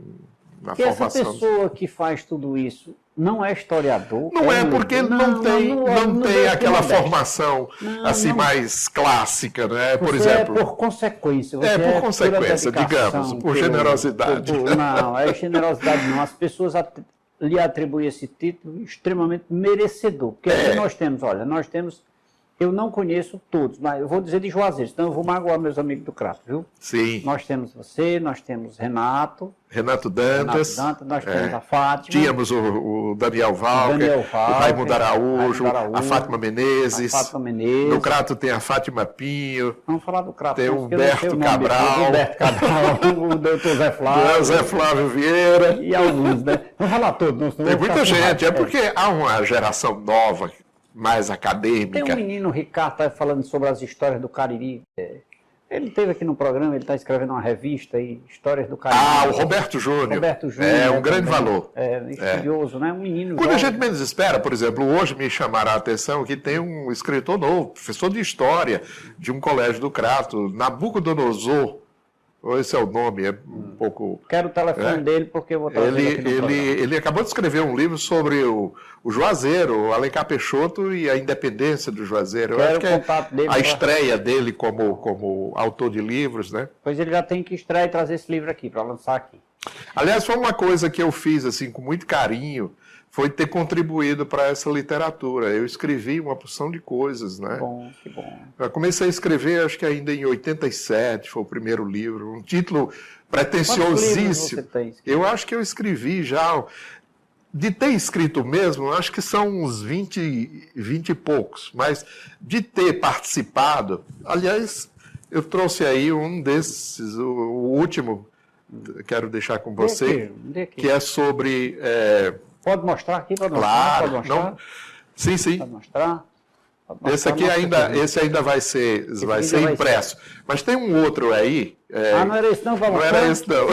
na formação. Essa pessoa que faz tudo isso não é historiador? Não é porque ele não tem aquela formação mais clássica, né? Por exemplo. É por consequência. Por consequência, digamos, por generosidade. Não, é generosidade não. As pessoas lhe atribuem esse título extremamente merecedor. Porque aqui nós temos, eu não conheço todos, mas eu vou dizer de Juazeiro, senão eu vou magoar meus amigos do Crato, viu? Sim. Nós temos você, nós temos Renato Dantas, nós temos a Fátima. Tínhamos o Daniel Valker, o Raimundo Araújo, a Fátima Menezes. No Crato tem a Fátima Pinho. Vamos falar do Crato. Tem o Humberto Cabral. O doutor Zé Flávio. Zé Flávio Vieira. E alguns, né? Vamos falar todos. Tem muita gente, porque há uma geração nova, mais acadêmica. Tem um menino, Ricardo, está falando sobre as histórias do Cariri. Ele esteve aqui no programa, ele está escrevendo uma revista aí, Histórias do Cariri. O Roberto Júnior. Roberto Júnior. É um grande valor. Estudioso, né? Um menino Quando a gente menos espera, por exemplo, hoje me chamará a atenção que tem um escritor novo, professor de História, de um colégio do Crato, Nabucodonosor. Esse é o nome, é um pouco... Quero o telefone dele porque eu vou trazer ele acabou de escrever um livro sobre o Juazeiro, o Alencar Peixoto e a independência do Juazeiro. Eu acho que é a estreia dele como autor de livros, né? Pois ele já tem que estrear e trazer esse livro aqui, para lançar aqui. Aliás, foi uma coisa que eu fiz assim com muito carinho, foi ter contribuído para essa literatura. Eu escrevi uma porção de coisas, né? Que bom. Eu comecei a escrever, acho que ainda em 87, foi o primeiro livro, um título pretensiosíssimo. Você tem? Eu acho que eu escrevi já, de ter escrito mesmo, acho que são uns 20 e poucos, mas de ter participado, aliás, eu trouxe aí um desses, o último, quero deixar com você, que é sobre... Pode mostrar aqui? Pode mostrar? Pode mostrar? Não. Sim. Pode mostrar? Esse aqui esse ainda vai ser impresso. Mas tem um outro aí. Não era esse não? Não era esse não.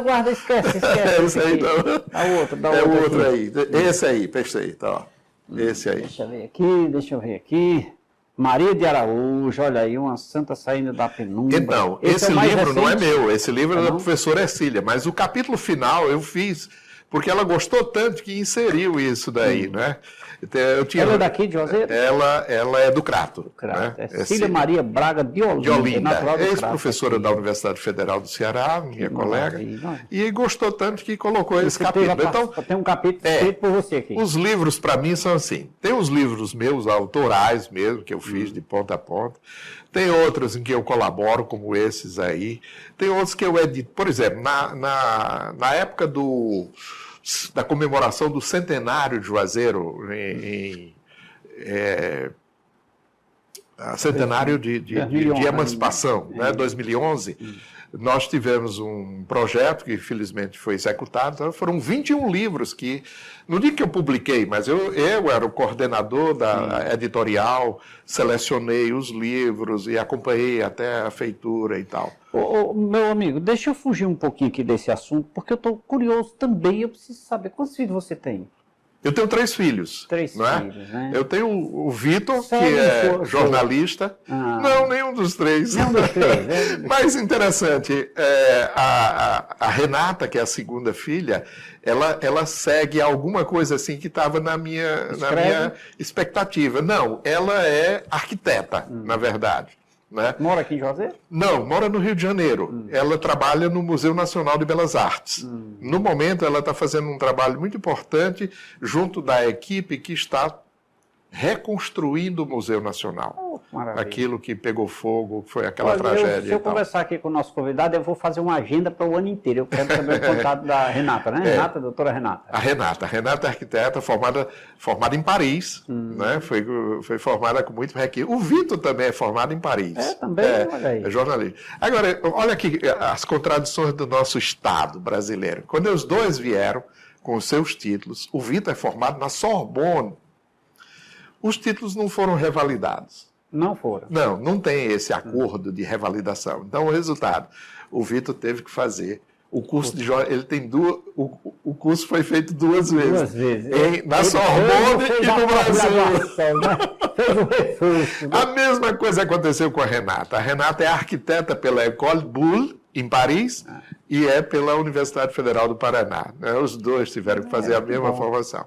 Guarda, esquece. Esse aí não. Dá outro aí. Esse aí, perfeito. Ó. Esse aí. Deixa eu ver aqui. Maria de Araújo, olha aí, uma santa saindo da penumbra. Então, esse livro não é meu, esse livro é da professora Ercília, mas o capítulo final eu fiz, porque ela gostou tanto que inseriu isso daí, né? Ela é daqui de Juazeiro? Ela é do Crato. Né? Ercília Maria Braga de Olinda. Ex-professora da Universidade Federal do Ceará, minha colega. E gostou tanto que colocou esse capítulo. Então, tem um capítulo escrito por você aqui. Os livros, para mim, são assim. Tem os livros meus, autorais mesmo, que eu fiz de ponta a ponta. Tem outros em que eu colaboro, como esses aí. Tem outros que eu edito. Por exemplo, na época da comemoração do centenário de Juazeiro, centenário de emancipação, né, 2011, nós tivemos um projeto que felizmente foi executado, então foram 21 livros que, no dia que eu publiquei, mas eu era o coordenador da editorial, selecionei os livros e acompanhei até a feitura e tal. Meu amigo, deixa eu fugir um pouquinho aqui desse assunto, porque eu estou curioso também, eu preciso saber, quantos filhos você tem? Eu tenho 3 filhos. Três não é? filhos, né? Eu tenho o Vitor, que Sério? é jornalista. Não, nenhum dos 3. Nenhum dos 3. Mais interessante, a Renata, que é a segunda filha, ela segue alguma coisa assim que estava na minha expectativa. Não, ela é arquiteta, na verdade. Né? Mora aqui em Juazeiro? Não, mora no Rio de Janeiro. Ela trabalha no Museu Nacional de Belas Artes. No momento, ela está fazendo um trabalho muito importante junto da equipe que está reconstruindo o Museu Nacional. Aquilo que pegou fogo, foi aquela tragédia. Se eu conversar aqui com o nosso convidado, eu vou fazer uma agenda para o ano inteiro. Eu quero saber o contato da Renata, né? Renata, doutora Renata. A Renata é arquiteta formada em Paris, né? Foi formada com muito requinte. O Vitor também é formado em Paris. Também, olha aí. É jornalista. Agora, olha aqui as contradições do nosso Estado brasileiro. Quando os dois vieram com os seus títulos, o Vitor é formado na Sorbonne. Os títulos não foram revalidados. Não foram. Não tem esse acordo de revalidação. Então, o resultado, o Vitor teve que fazer o curso de jornalismo. Ele tem o curso foi feito 2 vezes. 2 vezes. Na Sorbonne e no Brasil. Né? Fez o reforço. A mesma coisa aconteceu com a Renata. A Renata é arquiteta pela École Boulle, em Paris, e é pela Universidade Federal do Paraná. Os dois tiveram que fazer a mesma formação.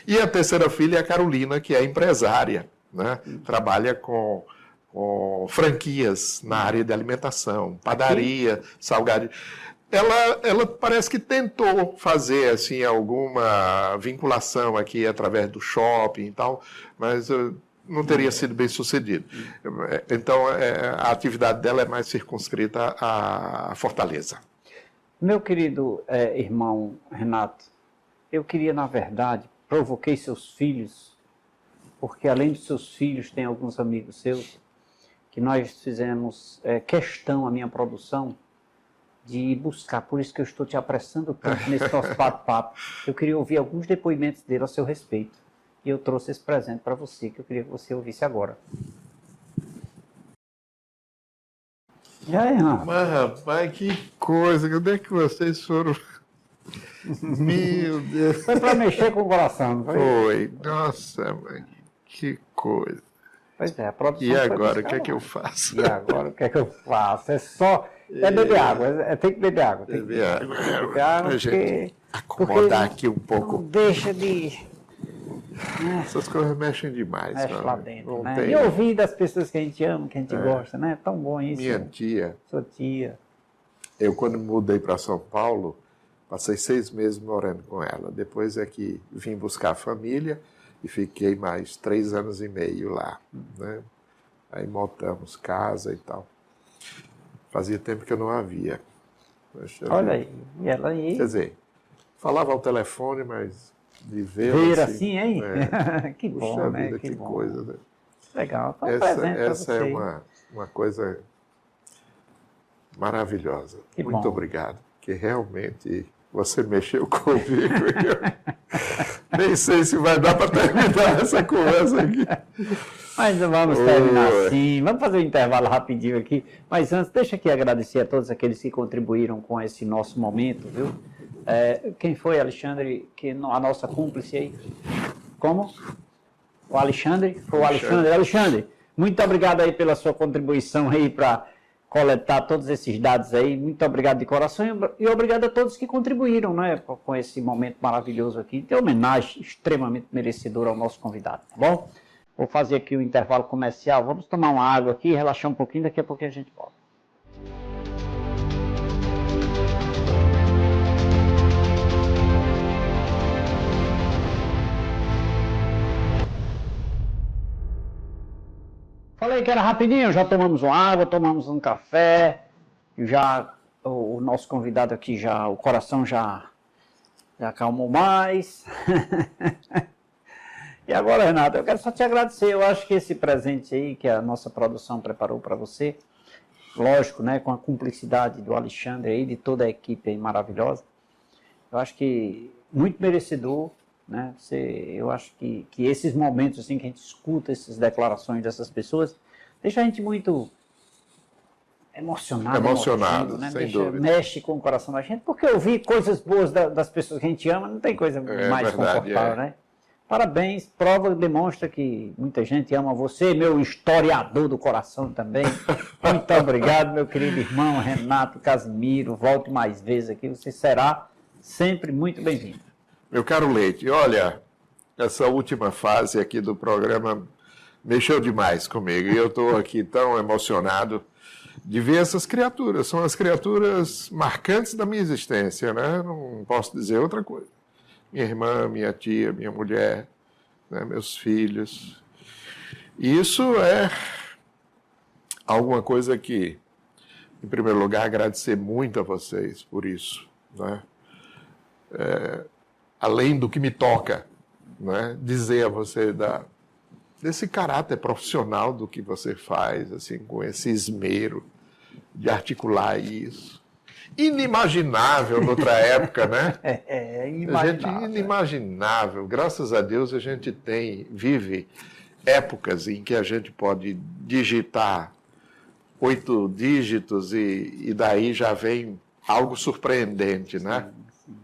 E a terceira filha é a Carolina, que é empresária, né? Trabalha com franquias na área de alimentação, padaria, salgado. Ela parece que tentou fazer assim, alguma vinculação aqui através do shopping e tal, mas não teria sido bem sucedido. Então, a atividade dela é mais circunscrita à Fortaleza. Meu querido irmão Renato, eu queria, na verdade, provoquei seus filhos, porque além dos seus filhos, tem alguns amigos seus, que nós fizemos questão, a minha produção, de buscar. Por isso que eu estou te apressando tanto nesse nosso bate-papo. Eu queria ouvir alguns depoimentos dele a seu respeito. E eu trouxe esse presente para você, que eu queria que você ouvisse agora. E aí, Renato? Mas, rapaz, que coisa. Onde é que vocês foram? Meu Deus. Foi para mexer com o coração, não foi? Foi. Nossa, mãe. Que coisa. Pois é, a produção. E agora, o que é que eu faço? E agora, o que é que eu faço? É só... beber água. Tem que beber água. Beber água. Beber água, Pra gente acomodar aqui um pouco. Não deixa de... Essas coisas mexem demais. Mexe lá dentro, né? Tem... E ouvir das pessoas que a gente ama, que a gente gosta, né? Tão bom isso. Minha tia. Sua tia. Eu, quando me mudei para São Paulo, passei 6 meses morando com ela. Depois é que vim buscar a família e fiquei mais 3 anos e meio lá, né? Aí montamos casa e tal. Fazia tempo que eu não a via. Olha aí, e ela aí... Quer dizer, falava ao telefone, mas de ver assim, hein? Que bom, puxa né? Vida, que bom. coisa, né? Legal, tá Essa é uma coisa maravilhosa. Que muito bom. obrigado, que realmente você mexeu comigo. Nem sei se vai dar para terminar essa conversa aqui. Mas vamos terminar assim. Vamos fazer um intervalo rapidinho aqui. Mas antes, deixa aqui agradecer a todos aqueles que contribuíram com esse nosso momento, viu? Quem foi, Alexandre, a nossa cúmplice aí? Como? O Alexandre? Foi o Alexandre. Alexandre, muito obrigado aí pela sua contribuição aí para coletar todos esses dados aí. Muito obrigado de coração e obrigado a todos que contribuíram, né, com esse momento maravilhoso aqui, de homenagem extremamente merecedora ao nosso convidado, tá bom? Vou fazer aqui o intervalo comercial. Vamos tomar uma água aqui, relaxar um pouquinho, daqui a pouco a gente volta. Falei que era rapidinho, já tomamos uma água, tomamos um café, já o nosso convidado aqui, já o coração já acalmou mais. E agora, Renato, eu quero só te agradecer. Eu acho que esse presente aí que a nossa produção preparou para você lógico, né, com a cumplicidade do Alexandre aí, de toda a equipe aí maravilhosa. Eu acho que muito merecedor, né? Eu acho que esses momentos assim que a gente escuta essas declarações dessas pessoas, deixa a gente muito emocionado, né? Sem dúvida. Mexe com o coração da gente, porque ouvir coisas boas das pessoas que a gente ama não tem coisa mais confortável, né? Parabéns, prova, demonstra que muita gente ama você, meu historiador do coração também. Muito obrigado, meu querido irmão Renato Casimiro. Volte mais vezes aqui, você será sempre muito bem-vindo. Meu caro Leite, olha, essa última fase aqui do programa mexeu demais comigo. E eu estou aqui tão emocionado de ver essas criaturas. São as criaturas marcantes da minha existência, né? Não posso dizer outra coisa. Minha irmã, minha tia, minha mulher, né, meus filhos. E isso é alguma coisa que, em primeiro lugar, agradecer muito a vocês por isso, né? Além do que me toca, né, dizer a você desse caráter profissional do que você faz, assim, com esse esmero de articular isso. Inimaginável noutra época, né? Inimaginável. Inimaginável. Graças a Deus a gente vive épocas em que a gente pode digitar 8 dígitos e daí já vem algo surpreendente, né? Sim.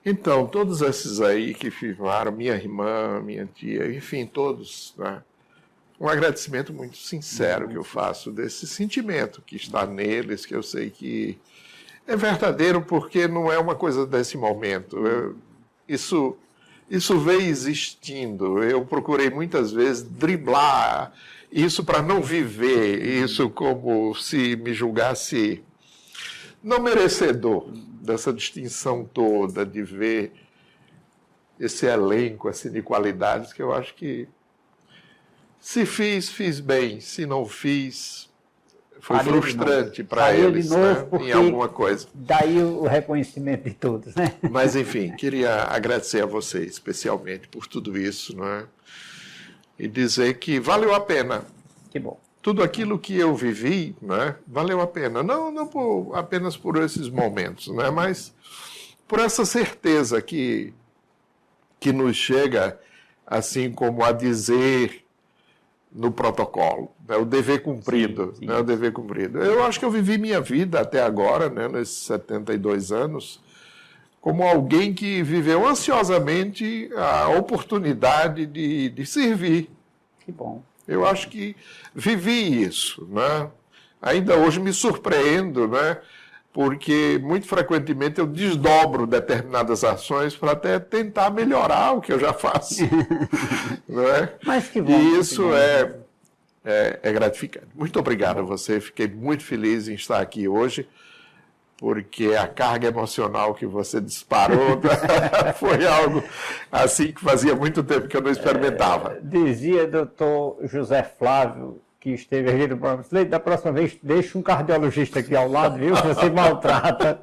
Então, todos esses aí que firmaram, minha irmã, minha tia, enfim, todos, né? Um agradecimento muito sincero que eu faço desse sentimento que está neles, que eu sei que é verdadeiro porque não é uma coisa desse momento. Isso veio existindo. Eu procurei muitas vezes driblar isso para não viver isso como se me julgasse não merecedor dessa distinção toda, de ver esse elenco assim, de qualidades que eu acho que se fiz bem. Se não fiz, foi frustrante para eles, né, em alguma coisa. Daí o reconhecimento de todos, né? Mas, enfim, queria agradecer a vocês, especialmente, por tudo isso, né? E dizer que valeu a pena. Que bom. Tudo aquilo que eu vivi, né, valeu a pena. Não apenas por esses momentos, né, mas por essa certeza que nos chega, assim como a dizer no protocolo, né, o dever cumprido. Sim. Né, o dever cumprido. Eu acho que eu vivi minha vida até agora, né, nesses 72 anos, como alguém que viveu ansiosamente a oportunidade de servir. Que bom. Eu acho que vivi isso, né? Ainda hoje me surpreendo, né? Porque muito frequentemente eu desdobro determinadas ações para até tentar melhorar o que eu já faço. Né? Mas que bom. E isso é gratificante. Muito obrigado a você, fiquei muito feliz em estar aqui hoje, porque a carga emocional que você disparou foi algo assim que fazia muito tempo que eu não experimentava. Dizia doutor José Flávio, que esteve aqui no programa, da próxima vez deixa um cardiologista aqui ao lado, viu? Você maltrata.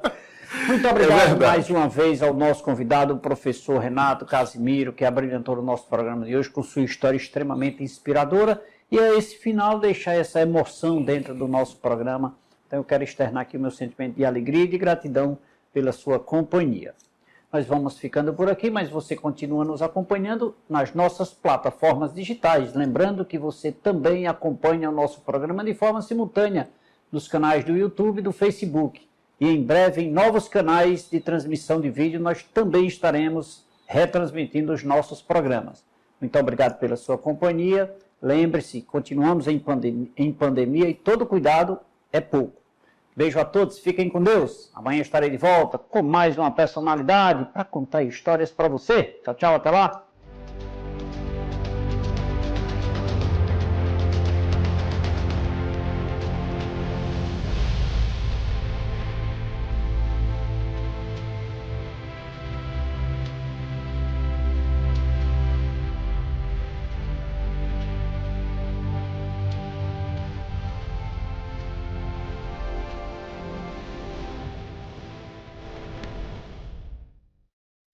Muito obrigado mais uma vez ao nosso convidado, o professor Renato Casimiro, que abrilhantou o nosso programa de hoje com sua história extremamente inspiradora. E a esse final deixar essa emoção dentro do nosso programa. Então eu quero externar aqui o meu sentimento de alegria e de gratidão pela sua companhia. Nós vamos ficando por aqui, mas você continua nos acompanhando nas nossas plataformas digitais. Lembrando que você também acompanha o nosso programa de forma simultânea nos canais do YouTube e do Facebook. E em breve, em novos canais de transmissão de vídeo, nós também estaremos retransmitindo os nossos programas. Muito obrigado pela sua companhia. Lembre-se, continuamos em pandemia e todo cuidado é pouco. Beijo a todos, fiquem com Deus. Amanhã estarei de volta com mais uma personalidade para contar histórias para você. Tchau, tchau, até lá.